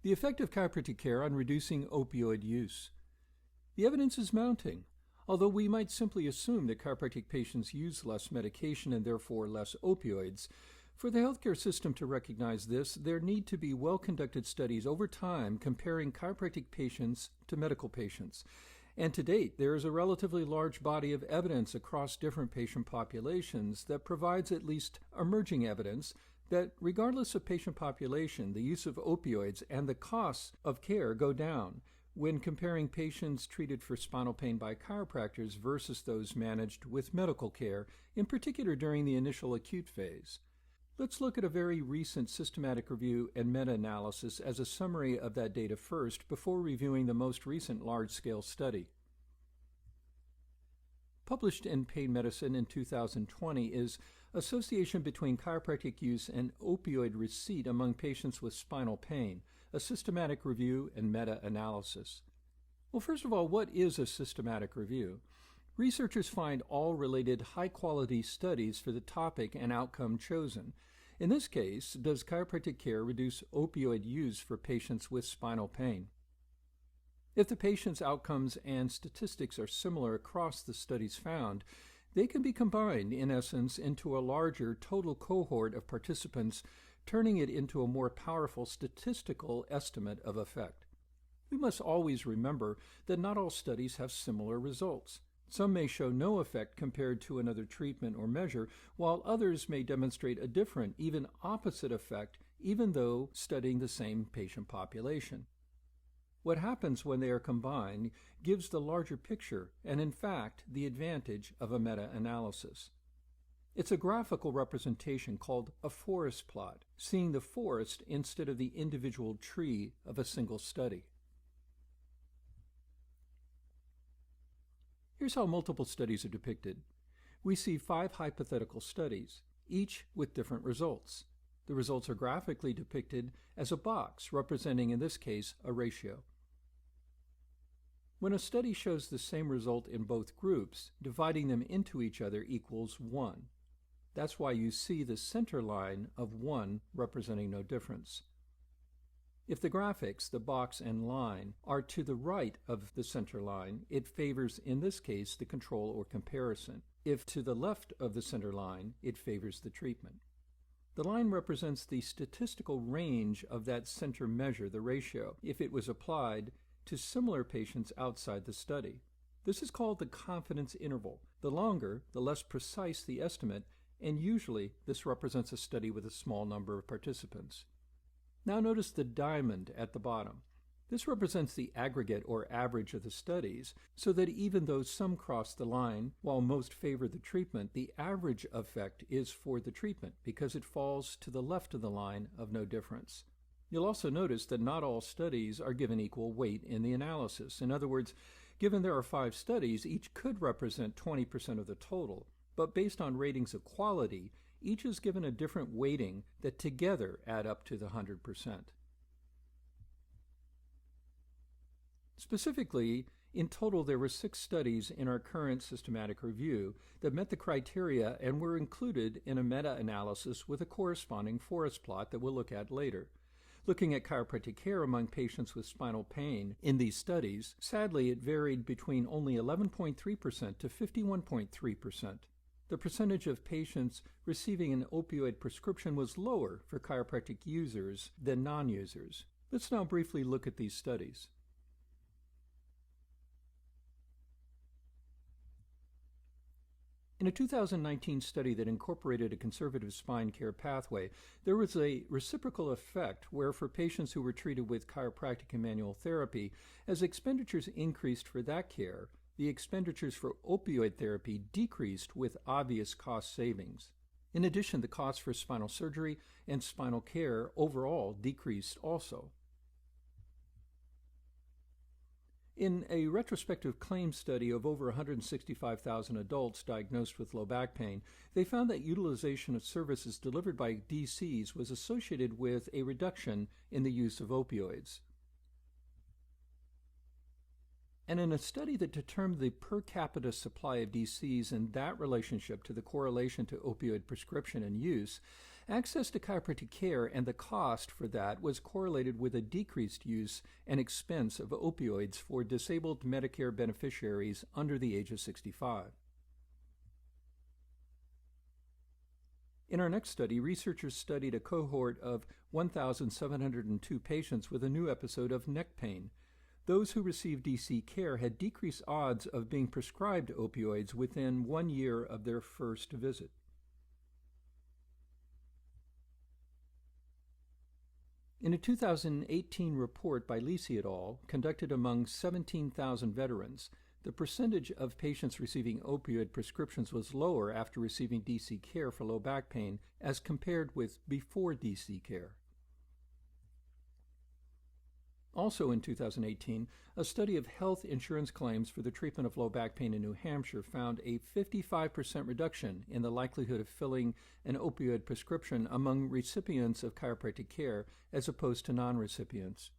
The effect of chiropractic care on reducing opioid use. The evidence is mounting. Although we might simply assume that chiropractic patients use less medication and therefore less opioids, for the healthcare system to recognize this, there need to be well-conducted studies over time comparing chiropractic patients to medical patients. And to date, there is a relatively large body of evidence across different patient populations that provides at least emerging evidence that regardless of patient population, the use of opioids and the costs of care go down when comparing patients treated for spinal pain by chiropractors versus those managed with medical care, in particular during the initial acute phase. Let's look at a very recent systematic review and meta-analysis as a summary of that data first before reviewing the most recent large-scale study. Published in Pain Medicine in 2020 is Association between Chiropractic Use and Opioid Receipt Among Patients with Spinal Pain, a systematic review and meta-analysis. Well, first of all, what is a systematic review? Researchers find all related high-quality studies for the topic and outcome chosen. In this case, does chiropractic care reduce opioid use for patients with spinal pain? If the patient's outcomes and statistics are similar across the studies found, they can be combined, in essence, into a larger total cohort of participants, turning it into a more powerful statistical estimate of effect. We must always remember that not all studies have similar results. Some may show no effect compared to another treatment or measure, while others may demonstrate a different, even opposite effect, even though studying the same patient population. What happens when they are combined gives the larger picture and, in fact, the advantage of a meta-analysis. It's a graphical representation called a forest plot, seeing the forest instead of the individual tree of a single study. Here's how multiple studies are depicted. We see 5 hypothetical studies, each with different results. The results are graphically depicted as a box representing, in this case, a ratio. When a study shows the same result in both groups, dividing them into each other equals 1. That's why you see the center line of 1 representing no difference. If the graphics, the box and line, are to the right of the center line, it favors, in this case, the control or comparison. If to the left of the center line, it favors the treatment. The line represents the statistical range of that center measure, the ratio, if it was applied to similar patients outside the study. This is called the confidence interval. The longer, the less precise the estimate, and usually this represents a study with a small number of participants. Now notice the diamond at the bottom. This represents the aggregate or average of the studies, so that even though some cross the line, while most favor the treatment, the average effect is for the treatment because it falls to the left of the line of no difference. You'll also notice that not all studies are given equal weight in the analysis. In other words, given there are 5 studies, each could represent 20% of the total, but based on ratings of quality, each is given a different weighting that together add up to the 100%. Specifically, in total there were 6 studies in our current systematic review that met the criteria and were included in a meta-analysis with a corresponding forest plot that we'll look at later. Looking at chiropractic care among patients with spinal pain in these studies, sadly it varied between only 11.3% to 51.3%. The percentage of patients receiving an opioid prescription was lower for chiropractic users than non-users. Let's now briefly look at these studies. In a 2019 study that incorporated a conservative spine care pathway, there was a reciprocal effect where for patients who were treated with chiropractic and manual therapy, as expenditures increased for that care, the expenditures for opioid therapy decreased with obvious cost savings. In addition, the costs for spinal surgery and spinal care overall decreased also. In a retrospective claims study of over 165,000 adults diagnosed with low back pain, they found that utilization of services delivered by DCs was associated with a reduction in the use of opioids. And in a study that determined the per capita supply of DCs and that relationship to the correlation to opioid prescription and use, Access to chiropractic care and the cost for that was correlated with a decreased use and expense of opioids for disabled Medicare beneficiaries under the age of 65. In our next study, researchers studied a cohort of 1,702 patients with a new episode of neck pain. Those who received DC care had decreased odds of being prescribed opioids within 1 year of their first visit. In a 2018 report by Lisi et al., conducted among 17,000 veterans, the percentage of patients receiving opioid prescriptions was lower after receiving DC care for low back pain as compared with before DC care. Also in 2018, a study of health insurance claims for the treatment of low back pain in New Hampshire found a 55% reduction in the likelihood of filling an opioid prescription among recipients of chiropractic care as opposed to non-recipients.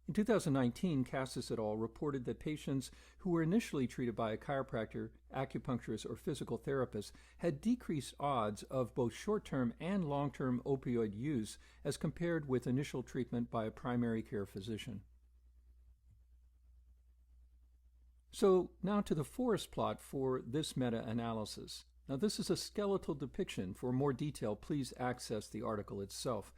In 2019, Cassis et al. Reported that patients who were initially treated by a chiropractor, acupuncturist, or physical therapist had decreased odds of both short-term and long-term opioid use as compared with initial treatment by a primary care physician. So now to the forest plot for this meta-analysis. Now this is a skeletal depiction. For more detail, please access the article itself.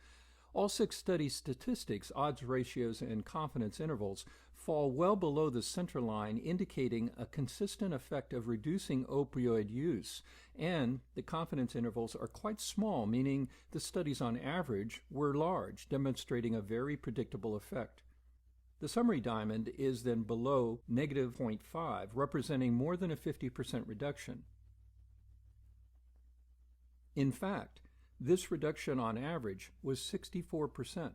All 6 study statistics, odds ratios, and confidence intervals fall well below the center line, indicating a consistent effect of reducing opioid use, and the confidence intervals are quite small, meaning the studies on average were large, demonstrating a very predictable effect. The summary diamond is then below negative 0.5, representing more than a 50% reduction. In fact, this reduction on average was 64%.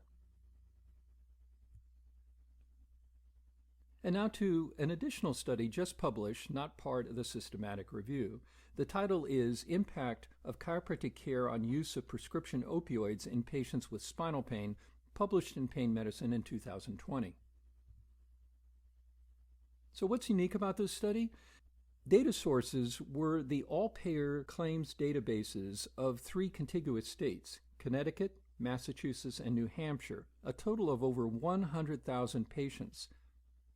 And now to an additional study just published, not part of the systematic review. The title is Impact of Chiropractic Care on Use of Prescription Opioids in Patients with Spinal Pain, published in Pain Medicine in 2020. So what's unique about this study? Data sources were the all-payer claims databases of 3 contiguous states, Connecticut, Massachusetts, and New Hampshire, a total of over 100,000 patients.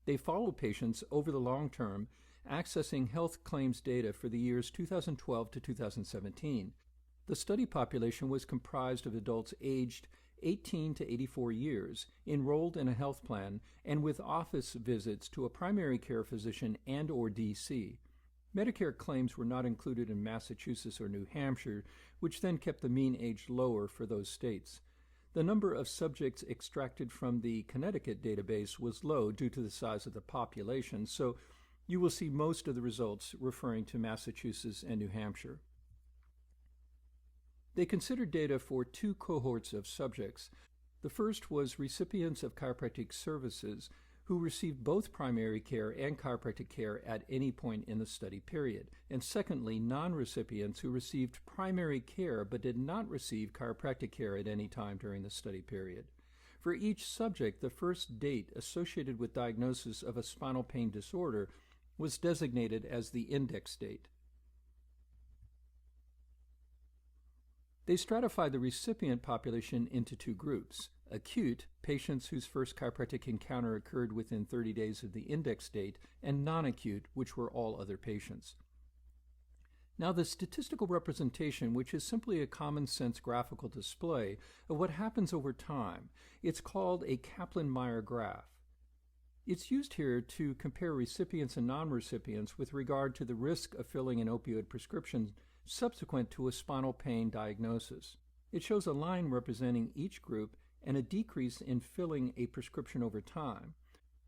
They followed patients over the long term, accessing health claims data for the years 2012 to 2017. The study population was comprised of adults aged 18 to 84 years, enrolled in a health plan, and with office visits to a primary care physician and/or DC. Medicare claims were not included in Massachusetts or New Hampshire, which then kept the mean age lower for those states. The number of subjects extracted from the Connecticut database was low due to the size of the population, so you will see most of the results referring to Massachusetts and New Hampshire. They considered data for 2 cohorts of subjects. The first was recipients of chiropractic services who received both primary care and chiropractic care at any point in the study period, and secondly, non-recipients who received primary care but did not receive chiropractic care at any time during the study period. For each subject, the first date associated with diagnosis of a spinal pain disorder was designated as the index date. They stratified the recipient population into 2 groups: acute, patients whose first chiropractic encounter occurred within 30 days of the index date, and non-acute, which were all other patients. Now, the statistical representation, which is simply a common-sense graphical display of what happens over time, it's called a Kaplan-Meier graph. It's used here to compare recipients and non-recipients with regard to the risk of filling an opioid prescription subsequent to a spinal pain diagnosis. It shows a line representing each group and a decrease in filling a prescription over time.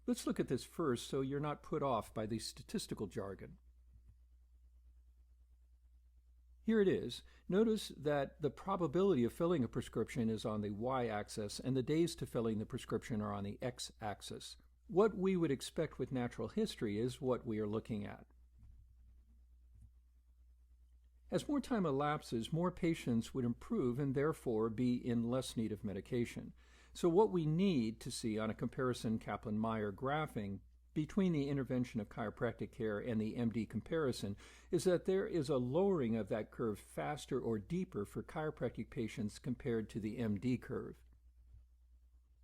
Let's look at this first so you're not put off by the statistical jargon. Here it is. Notice that the probability of filling a prescription is on the y-axis and the days to filling the prescription are on the x-axis. What we would expect with natural history is what we are looking at. As more time elapses, more patients would improve and therefore be in less need of medication. So what we need to see on a comparison Kaplan-Meier graphing between the intervention of chiropractic care and the MD comparison is that there is a lowering of that curve faster or deeper for chiropractic patients compared to the MD curve.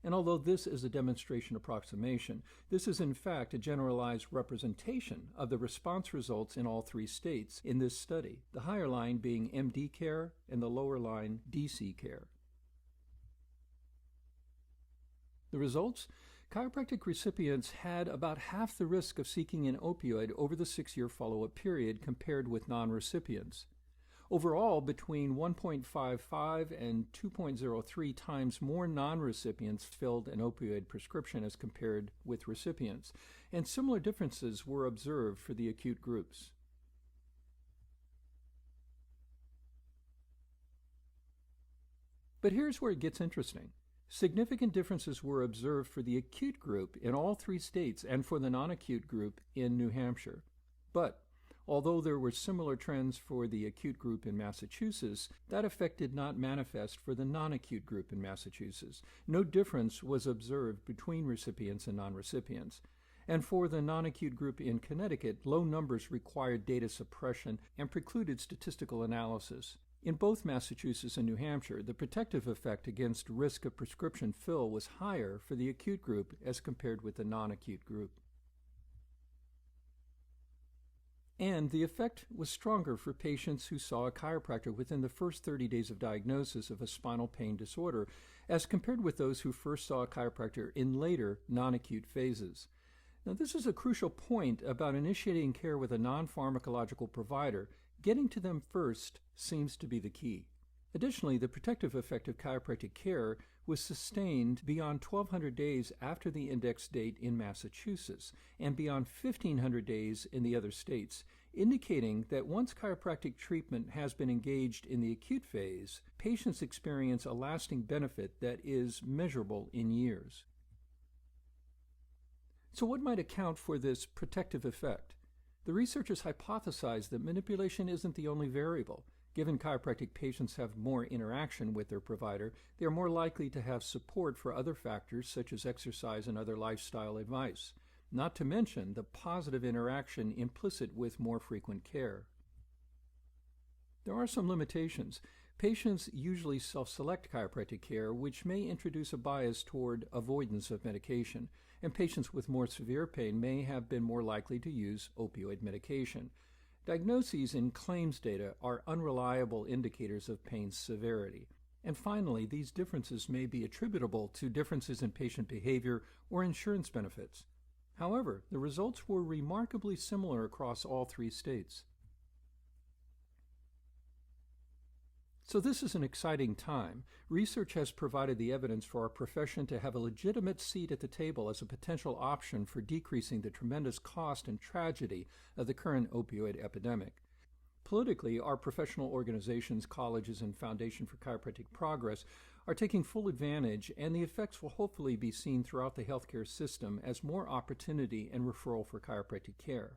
And although this is a demonstration approximation, this is in fact a generalized representation of the response results in all three states in this study, the higher line being MD care and the lower line DC care. The results? Chiropractic recipients had about half the risk of seeking an opioid over the 6-year follow-up period compared with non-recipients. Overall, between 1.55 and 2.03 times more non-recipients filled an opioid prescription as compared with recipients, and similar differences were observed for the acute groups. But here's where it gets interesting. Significant differences were observed for the acute group in all three states and for the non-acute group in New Hampshire. But although there were similar trends for the acute group in Massachusetts, that effect did not manifest for the non-acute group in Massachusetts. No difference was observed between recipients and non-recipients. And for the non-acute group in Connecticut, low numbers required data suppression and precluded statistical analysis. In both Massachusetts and New Hampshire, the protective effect against risk of prescription fill was higher for the acute group as compared with the non-acute group. And the effect was stronger for patients who saw a chiropractor within the first 30 days of diagnosis of a spinal pain disorder as compared with those who first saw a chiropractor in later non-acute phases. Now, this is a crucial point about initiating care with a non-pharmacological provider. Getting to them first seems to be the key. Additionally, the protective effect of chiropractic care was sustained beyond 1,200 days after the index date in Massachusetts and beyond 1,500 days in the other states, indicating that once chiropractic treatment has been engaged in the acute phase, patients experience a lasting benefit that is measurable in years. So what might account for this protective effect? The researchers hypothesized that manipulation isn't the only variable. Given chiropractic patients have more interaction with their provider, they are more likely to have support for other factors such as exercise and other lifestyle advice, not to mention the positive interaction implicit with more frequent care. There are some limitations. Patients usually self-select chiropractic care, which may introduce a bias toward avoidance of medication, and patients with more severe pain may have been more likely to use opioid medication. Diagnoses and claims data are unreliable indicators of pain severity. And finally, these differences may be attributable to differences in patient behavior or insurance benefits. However, the results were remarkably similar across all three states. So this is an exciting time. Research has provided the evidence for our profession to have a legitimate seat at the table as a potential option for decreasing the tremendous cost and tragedy of the current opioid epidemic. Politically, our professional organizations, colleges, and Foundation for Chiropractic Progress are taking full advantage, and the effects will hopefully be seen throughout the healthcare system as more opportunity and referral for chiropractic care.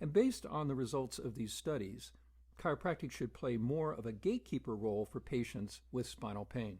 And based on the results of these studies, chiropractic should play more of a gatekeeper role for patients with spinal pain.